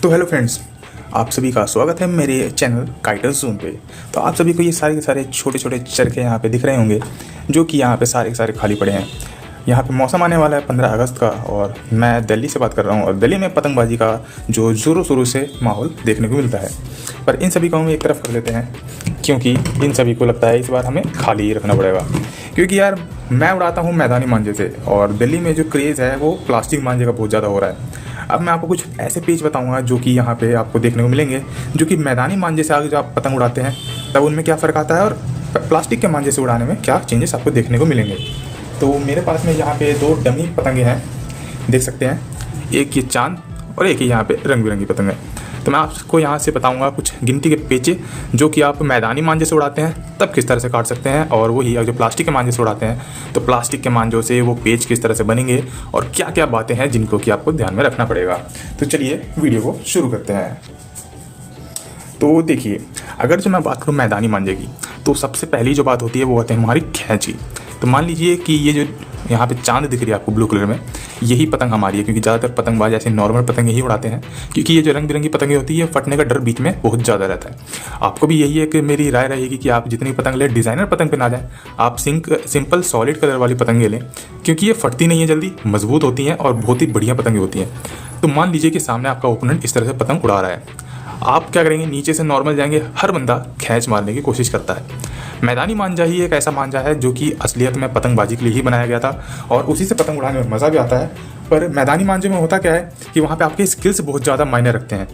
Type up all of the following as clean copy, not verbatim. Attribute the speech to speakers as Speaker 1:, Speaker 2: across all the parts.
Speaker 1: तो hello friends, आप सभी का स्वागत है मेरे चैनल काइटर ज़ूम पे। तो आप सभी को ये सारे के सारे छोटे छोटे चरखे यहाँ पे दिख रहे होंगे, जो कि यहाँ पे सारे के सारे खाली पड़े हैं। यहाँ पे मौसम आने वाला है 15 अगस्त का, और मैं दिल्ली से बात कर रहा हूँ। और दिल्ली में पतंगबाजी का जो ज़ोरों शोरों से माहौल देखने को मिलता है, पर इन सभी को हम एक तरफ कर लेते हैं, क्योंकि इन सभी को लगता है इस बार हमें खाली रखना पड़ेगा। क्योंकि यार मैं उड़ाता हूँ मैदानी मांझे से, और दिल्ली में जो क्रेज़ है वो प्लास्टिक मांझे का बहुत ज़्यादा हो रहा है। अब मैं आपको कुछ ऐसे पेज बताऊंगा जो कि यहाँ पे आपको देखने को मिलेंगे, जो कि मैदानी मांझे से आगे जो आप पतंग उड़ाते हैं तब उनमें क्या फ़र्क आता है, और प्लास्टिक के मांझे से उड़ाने में क्या चेंजेस आपको देखने को मिलेंगे। तो मेरे पास में यहाँ पे दो डमी पतंगे हैं, देख सकते हैं, एक ये चांद और एक ही यहाँ पे रंग बिरंगी पतंग है। तो मैं आपको यहाँ से बताऊंगा कुछ गिनती के पेचे जो कि आप मैदानी मांझे से उड़ाते हैं तब किस तरह से काट सकते हैं, और वही जो प्लास्टिक के मांझे से उड़ाते हैं तो प्लास्टिक के मांझों से वो पेच किस तरह से बनेंगे, और क्या क्या बातें हैं जिनको कि आपको ध्यान में रखना पड़ेगा। तो चलिए वीडियो को शुरू करते हैं। तो देखिए, अगर जो मैं बात करूँ मैदानी मांझे की, तो सबसे पहली जो बात होती है वो होती है हमारी खैंची। तो मान लीजिए कि ये जो यहाँ पे चांद दिख रही है आपको ब्लू कलर में, यही पतंग हमारी है, क्योंकि ज़्यादातर पतंगबाज ऐसे नॉर्मल पतंग ही उड़ाते हैं, क्योंकि ये जो रंग बिरंगी पतंगे होती है फटने का डर बीच में बहुत ज़्यादा रहता है। आपको भी यही है कि मेरी राय रहेगी कि आप जितनी पतंग लें डिज़ाइनर पतंग पे ना जाएं, आप सिंपल सॉलिड कलर वाली पतंगे लें, क्योंकि ये फटती नहीं है जल्दी, मजबूत होती हैं और बहुत ही बढ़िया पतंगे होती हैं। तो मान लीजिए कि सामने आपका ओपोनेंट इस तरह से पतंग उड़ा रहा है, आप क्या करेंगे, नीचे से नॉर्मल जाएंगे, हर बंदा खींच मारने की कोशिश करता है। मैदानी मांझा ही एक ऐसा मांझा है जो कि असलियत में पतंगबाजी के लिए ही बनाया गया था, और उसी से पतंग उड़ाने में मज़ा भी आता है। पर मैदानी मांझे में होता क्या है कि वहाँ पे आपके स्किल्स बहुत ज़्यादा मायने रखते हैं।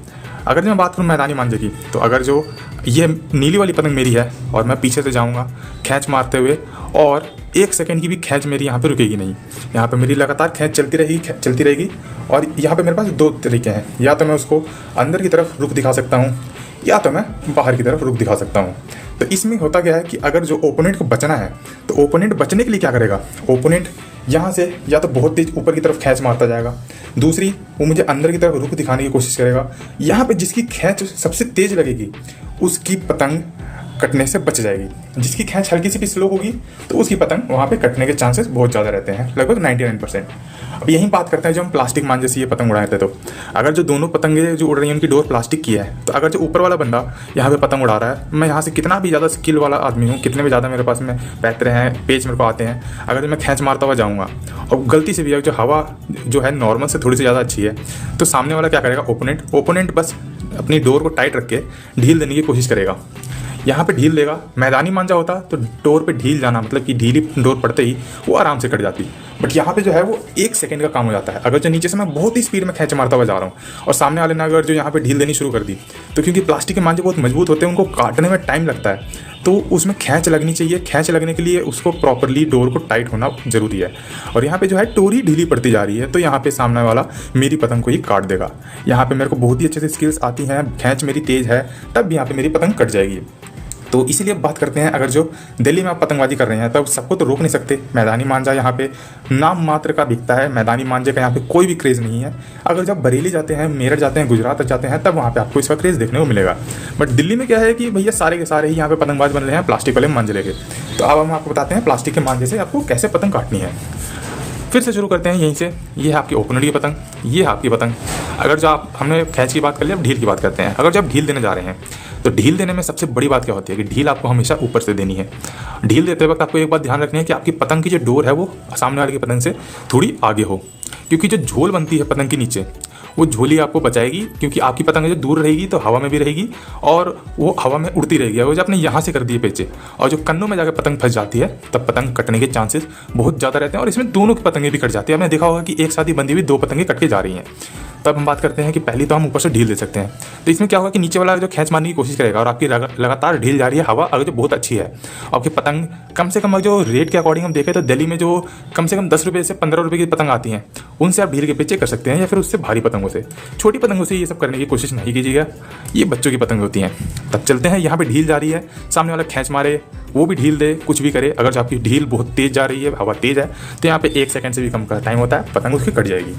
Speaker 1: अगर मैं बात करूँ मैदानी मांझे की, तो अगर जो ये नीली वाली पतंग मेरी है और मैं पीछे से जाऊँगा खींच मारते हुए, और 1 सेकंड की भी खींच मेरी यहाँ पे रुकेगी नहीं, यहाँ पे मेरी लगातार खींच चलती रहेगी। और यहाँ पे मेरे पास दो तरीके हैं, या तो मैं उसको अंदर की तरफ रुख दिखा सकता हूँ, या तो मैं बाहर की तरफ रुख दिखा सकता हूँ। तो इसमें होता क्या है कि अगर जो ओपोनेंट को बचना है, तो ओपोनेंट बचने के लिए क्या करेगा, ओपोनेंट यहाँ से या तो बहुत तेज ऊपर की तरफ खींच मारता जाएगा, दूसरी वो मुझे अंदर की तरफ रुख दिखाने की कोशिश करेगा। यहाँ पे जिसकी खींच सबसे तेज लगेगी उसकी पतंग कटने से बच जाएगी, जिसकी खींच हल्की सी भी स्लो होगी तो उसकी पतंग वहाँ पे कटने के चांसेस बहुत ज़्यादा रहते हैं, लगभग 99%। अब यही बात करते हैं जो हम प्लास्टिक मांझे से ये पतंग उड़ाए थे। तो अगर जो दोनों पतंगे जो उड़ रही हैं उनकी डोर प्लास्टिक की है, तो अगर जो ऊपर वाला बंदा यहाँ पे पतंग उड़ा रहा है, मैं यहाँ से कितना भी ज़्यादा स्किल वाला आदमी हूँ, कितने भी ज़्यादा मेरे पास में पैतरे हैं, पेच मेरे को आते हैं, अगर मैं खींच मारता हुआ जाऊँगा और गलती से भी जो हवा जो है नॉर्मल से थोड़ी सी ज़्यादा अच्छी है, तो सामने वाला क्या करेगा, ओपोनेंट बस अपनी डोर को टाइट रख के ढील देने की कोशिश करेगा। यहाँ पे ढील देगा, मैदानी मांझा होता तो डोर पे ढील जाना मतलब कि ढीली डोर पड़ते ही वो आराम से कट जाती, बट यहाँ पे जो है वो 1 सेकंड का काम हो जाता है। अगर जो नीचे से मैं बहुत ही स्पीड में खींच मारता हुआ जा रहा हूँ और सामने वाले ने अगर जो यहाँ पे ढील देनी शुरू कर दी, तो क्योंकि प्लास्टिक के मांझे बहुत मजबूत होते हैं, उनको काटने में टाइम लगता है, तो उसमें खींच लगनी चाहिए। खींच लगने के लिए उसको प्रॉपरली डोर को टाइट होना जरूरी है, और यहाँ पे जो है डोर ही ढीली पड़ती जा रही है, तो यहाँ पे सामने वाला मेरी पतंग को ही काट देगा। यहाँ पे मेरे को बहुत ही अच्छे से स्किल्स आती हैं, खींच मेरी तेज़ है, तब भी यहाँ पे मेरी पतंग कट जाएगी। तो इसीलिए बात करते हैं, अगर जो दिल्ली में आप पतंगबाजी कर रहे हैं तब सबको तो रोक नहीं सकते। मैदानी मांझा यहाँ पे नाम मात्र का बिकता है, मैदानी मांझे का यहाँ पे कोई भी क्रेज़ नहीं है। अगर जब बरेली जाते हैं, मेरठ जाते हैं, गुजरात जाते हैं, तब वहाँ पे आपको इसका क्रेज़ देखने को मिलेगा। बट दिल्ली में क्या है कि भैया सारे के सारे ही यहाँ पे पतंगबाज बन रहे हैं प्लास्टिक वाले मांझे लेके। तो अब हम आपको बताते हैं प्लास्टिक के मांझे से आपको कैसे पतंग काटनी है। फिर से शुरू करते हैं यहीं से। ये है आपकी ओपोनेंट की पतंग, ये है आपकी पतंग। अगर जो हमने खींच की बात कर ली, अब ढील की बात करते हैं। अगर जब ढील देने जा रहे हैं, तो ढील देने में सबसे बड़ी बात क्या होती है कि ढील आपको हमेशा ऊपर से देनी है। ढील देते वक्त आपको एक बात ध्यान रखनी है कि आपकी पतंग की जो डोर है वो सामने वाले की पतंग से थोड़ी आगे हो, क्योंकि जो झोल बनती है पतंग के नीचे वो झोली आपको बचाएगी, क्योंकि आपकी पतंग जो दूर रहेगी तो हवा में भी रहेगी और वो हवा में उड़ती रहेगी। अगर जो आपने यहाँ से कर दिए पेचे और जो कन्नों में जाकर पतंग फंस जाती है, तब पतंग कटने के चांसेस बहुत ज़्यादा रहते हैं, और इसमें दोनों की पतंगें भी कट जाती है। आपने देखा होगा कि एक साथ ही बंधी हुई 2 पतंगें कट के जा रही हैं। तब हम बात करते हैं कि पहली तो हम ऊपर से ढील दे सकते हैं। तो इसमें क्या होगा कि नीचे वाला जो खींच मारने की कोशिश करेगा और आपकी लगातार ढील जा रही है हवा, अगर जो बहुत अच्छी है, आपकी पतंग कम से कम जो रेट के अकॉर्डिंग हम देखें तो दिल्ली में जो कम से कम 10 रुपये से 15 रुपये की पतंग आती हैं, उनसे आप ढील के पीछे कर सकते हैं, या फिर उससे भारी पतंगों से। छोटी पतंगों से ये सब करने की कोशिश नहीं कीजिएगा, ये बच्चों की पतंग होती हैं। तब चलते हैं, यहाँ पे ढील जा रही है, सामने वाला खींच मारे, वो भी ढील दे, कुछ भी करे, अगर जो आपकी ढील बहुत तेज़ जा रही है, हवा तेज़ है, तो यहाँ पे 1 सेकंड से भी कम का टाइम होता है, पतंग उसकी कट जाएगी।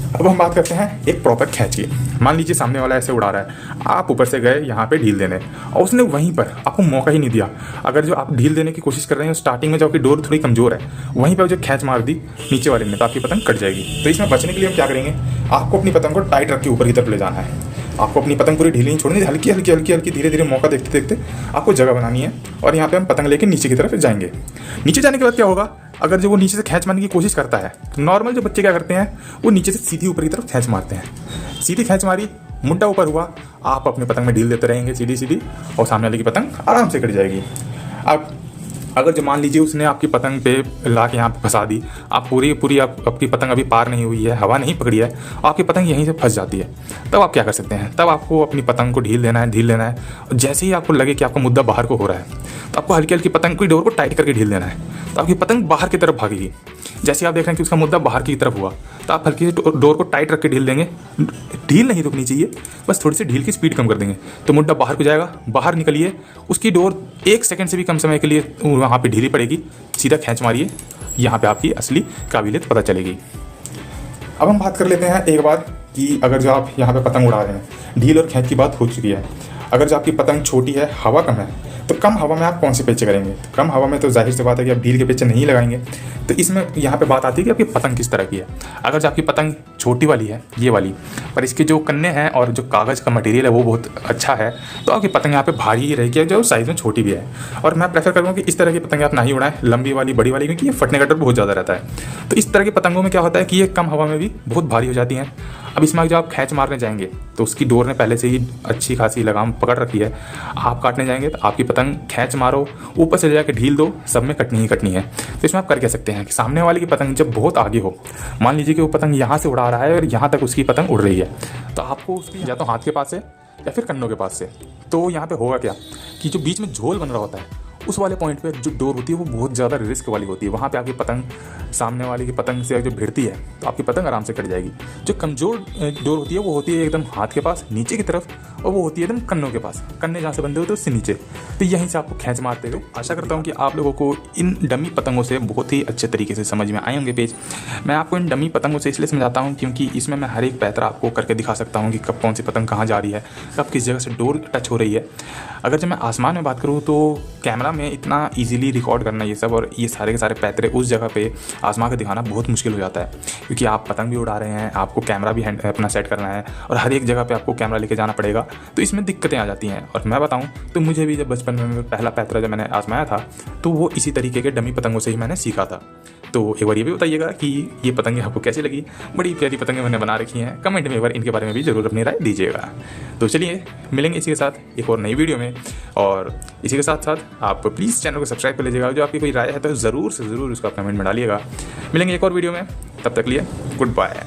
Speaker 1: अब हम बात करते हैं एक प्रॉपर खींच की। मान लीजिए सामने वाला ऐसे उड़ा रहा है, आप ऊपर से गए यहाँ पे ढील देने, और उसने वहीं पर आपको मौका ही नहीं दिया। अगर जो आप ढील देने की कोशिश कर रहे हैं स्टार्टिंग में, जो आपकी डोर थोड़ी कमज़ोर है, वहीं पर जो खींच मार दी नीचे वाले ने, तो आपकी पतंग कट जाएगी। तो इसमें बचने के लिए हम क्या करेंगे, आपको अपनी पतंग को टाइट रख के ऊपर की तरफ ले जाना है। आपको अपनी पतंग पूरी ढीली नहीं छोड़नी, हल्की हल्की हल्की हल्की धीरे धीरे मौका देखते देखते आपको जगह बनानी है। और यहाँ पे हम पतंग लेके नीचे की तरफ जाएंगे। नीचे जाने के बाद क्या होगा, अगर जो वो नीचे से खींच मारने की कोशिश करता है तो नॉर्मल जो बच्चे क्या करते हैं, वो नीचे से सीधी ऊपर की तरफ खींच मारते हैं। सीधी खींच मारी, मुंडा ऊपर हुआ, आप अपने पतंग में ढील देते रहेंगे सीधी सीधी, और सामने वाले की पतंग आराम से कट जाएगी। आप अगर जो मान लीजिए उसने आपकी पतंग पे ला के यहाँ पे फंसा दी, आप पूरी आपकी पतंग अभी पार नहीं हुई है, हवा नहीं पकड़ी है, आपकी पतंग यहीं से फंस जाती है, तब आप क्या कर सकते हैं, तब आपको अपनी पतंग को ढील देना है। और जैसे ही आपको लगे कि आपका मुद्दा बाहर को हो रहा है, तो आपको हल्की हल्की पतंग की डोर को टाइट करके ढील देना है, तो आपकी पतंग बाहर की तरफ भागेगी। जैसे आप देख रहे हैं कि उसका मुद्दा बाहर की तरफ हुआ, तो आप हल्की डोर को टाइट रख के ढील देंगे। ढील नहीं रुकनी चाहिए, बस थोड़ी सी ढील की स्पीड कम कर देंगे तो मुद्दा बाहर को जाएगा। बाहर निकलिए, उसकी डोर 1 सेकंड से भी कम समय के लिए वहाँ पे ढीली पड़ेगी, सीधा खींच मारिए, यहाँ पे आपकी असली काबिलियत पता चलेगी। अब हम बात कर लेते हैं एक बार कि अगर जो आप यहाँ पे पतंग उड़ा रहे हैं, ढील और खींच की बात हो चुकी है। अगर जो आपकी पतंग छोटी है, हवा कम है, तो कम हवा में आप कौन से पेचे करेंगे। तो कम हवा में तो जाहिर सी बात है कि आप ढील के पेचे नहीं लगाएंगे। तो इसमें यहाँ पे बात आती है कि आपकी पतंग किस तरह की है। अगर जो आपकी पतंग छोटी वाली है, ये वाली, पर इसके जो कन्ने हैं और जो कागज़ का मटेरियल है वो बहुत अच्छा है, तो आपकी पतंग यहाँ पे भारी ही रहेगी, जो साइज़ में छोटी भी है। और मैं प्रेफर करूँगा कि इस तरह की पतंग आप ना ही उड़ाएं, लंबी वाली, बड़ी वाली, क्योंकि ये फटने का डर बहुत ज़्यादा रहता है। तो इस तरह की पतंगों में क्या होता है कि ये कम हवा में भी बहुत भारी हो जाती हैं। अब इसमें जब आप खींच मारने जाएंगे तो उसकी डोर ने पहले से ही अच्छी खासी लगाम पकड़ रखी है। आप काटने जाएंगे तो आपकी पतंग खींच मारो, ऊपर से जाके ढील दो, सब में कटनी ही कटनी है। तो इसमें आप कर कह सकते हैं कि सामने वाले की पतंग जब बहुत आगे हो, मान लीजिए कि वो पतंग यहाँ से उड़ा रहा है और यहाँ तक उसकी पतंग उड़ रही है, तो आपको उसकी या तो हाथ के पास से या फिर कन्नों के पास से, तो यहाँ पे होगा क्या कि जो बीच में झोल बन रहा होता है, उस वाले पॉइंट पे जो डोर होती है वो बहुत ज़्यादा रिस्क वाली होती है। वहाँ पे आपकी पतंग सामने वाले की पतंग से जो भिड़ती है तो आपकी पतंग आराम से कट जाएगी। जो कमज़ोर डोर होती है वो होती है एकदम हाथ के पास नीचे की तरफ, और वो होती है एकदम कन्नों के पास, कन्ने जहाँ से बंधे होते हैं उससे नीचे। तो यहीं से आपको खींच मारते हुए आशा करता हूँ कि आप लोगों को इन डमी पतंगों से बहुत ही अच्छे तरीके से समझ में आए होंगे पेज। मैं आपको इन डमी पतंगों से इसलिए समझाता हूँ क्योंकि इसमें मैं हर एक पैतरा आपको करके दिखा सकता हूँ कि कब कौन सी पतंग कहाँ जा रही है, कब किस जगह से डोर टच हो रही है। अगर जब मैं आसमान में बात करूँ तो कैमरा में इतना ईजिली रिकॉर्ड करना ये सब और ये सारे के सारे पैतरे उस जगह पे आसमान का दिखाना बहुत मुश्किल हो जाता है, क्योंकि आप पतंग भी उड़ा रहे हैं, आपको कैमरा भी अपना सेट करना है और हर एक जगह पे आपको कैमरा लेके जाना पड़ेगा, तो इसमें दिक्कतें आ जाती हैं। और मैं बताऊं तो मुझे भी जब बचपन में पहला पैतरा जब मैंने आजमाया था तो वो इसी तरीके के डमी पतंगों से ही मैंने सीखा था। तो एक बार ये भी बताइएगा कि ये पतंगें आपको कैसी लगी। बड़ी प्यारी पतंगें मैंने बना रखी हैं, कमेंट में एक बार इनके बारे में भी ज़रूर अपनी राय दीजिएगा। तो चलिए मिलेंगे इसी के साथ एक और नई वीडियो में, और इसी के साथ साथ आप प्लीज़ चैनल को सब्सक्राइब कर लीजिएगा। जो आपकी कोई राय है तो ज़रूर से ज़रूर उसका कमेंट में डालिएगा। मिलेंगे एक और वीडियो में, तब तक लिए गुड बाय।